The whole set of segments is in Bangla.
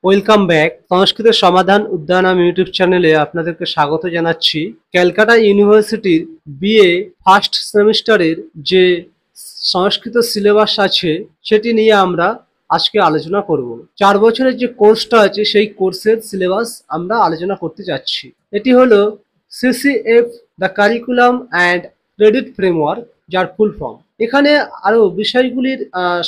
Welcome back. সংস্কৃত সমাধান উদ্যান আমি ইউটিউব চ্যানেলে আপনাদেরকে স্বাগত জানাচ্ছি। ক্যালকাটা ইউনিভার্সিটির বিএ ফার্স্ট সেমিস্টারের যে সংস্কৃত সিলেবাস আছে সেটি নিয়ে আমরা আজকে আলোচনা করব। 4 বছরের যে কোর্সটা আছে সেই কোর্সের সিলেবাস আমরা আলোচনা করতে যাচ্ছি। এটি হলো CCF, the curriculum and credit framework, যার ফুল ফর্ম। এখানে আরো বিষয়গুলির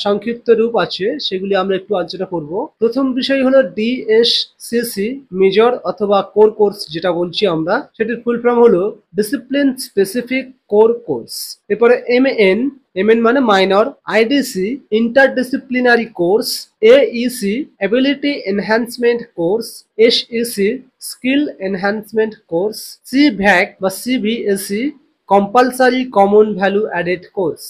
সংক্ষিপ্ত রূপ আছে, সেগুলি আমরা একটু আলোচনা করব। প্রথম বিষয় হলো ডিএসসিসি মেজর অথবা কোর কোর্স, যেটা বলছি আমরা, সেটির ফুল ফর্ম হলো ডিসিপ্লিন স্পেসিফিক কোর কোর্স। এরপরে এমএন, এমএন মানে minor, IDC interdisciplinary course, AEC ability enhancement course, SEC skill enhancement course, CVAC বা CVAC compulsory common value added course.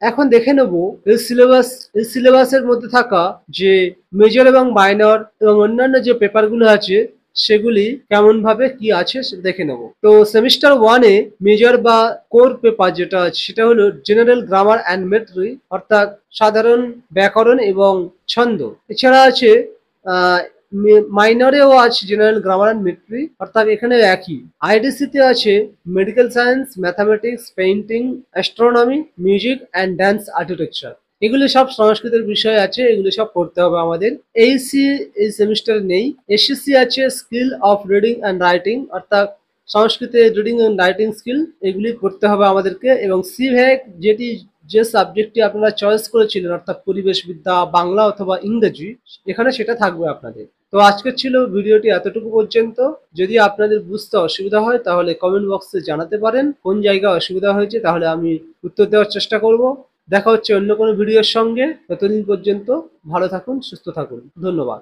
এখন দেখে নেব এই সিলেবাসের মধ্যে থাকা যে মেজর এবং মাইনর এবং অন্যান্য যে পেপারগুলো আছে সেগুলি কেমন ভাবে কি আছে সেটা দেখে নেব। তো সেমিস্টার 1-এ মেজর বা কোর পেপার যেটা আছে সেটা হলো জেনারেল গ্রামার অ্যান্ড মেট্রি, অর্থাৎ সাধারণ ব্যাকরণ এবং ছন্দ। এছাড়া আছে মাইনরেও আছে জেনারেল গ্রামার অ্যান্ড মেট্রি, অর্থাৎ এখানে একই। আইডিসিতে আছে medical science, mathematics, painting, astronomy, music and dance architecture. এগুলি সব সংস্কৃতের বিষয় আছে, এগুলি সব পড়তে হবে আমাদের। এইসি এই সেমিস্টারে নেই। এসএসসি আছে skill of reading and writing, অর্থাৎ সংস্কৃতে রিডিং অ্যান্ড রাইটিং স্কিল, এগুলি পড়তে হবে আমাদেরকে। এবং সিভ্যাক, যেটি যে সাবজেক্টটি আপনারা চয়েস করেছিলেন, অর্থাৎ পরিবেশবিদ্যা, বাংলা অথবা ইংরেজি, এখানে সেটা থাকবে আপনাদের। তো আজকের ছিল ভিডিওটি এতটুকু পর্যন্ত। যদি আপনাদের বুঝতে অসুবিধা হয় তাহলে কমেন্ট বক্সে জানাতে পারেন কোন জায়গায় অসুবিধা হয়েছে, তাহলে আমি উত্তর দেওয়ার চেষ্টা করব। দেখা হচ্ছে অন্য কোনো ভিডিওর সঙ্গে। ততদিন পর্যন্ত ভালো থাকুন, সুস্থ থাকুন। ধন্যবাদ।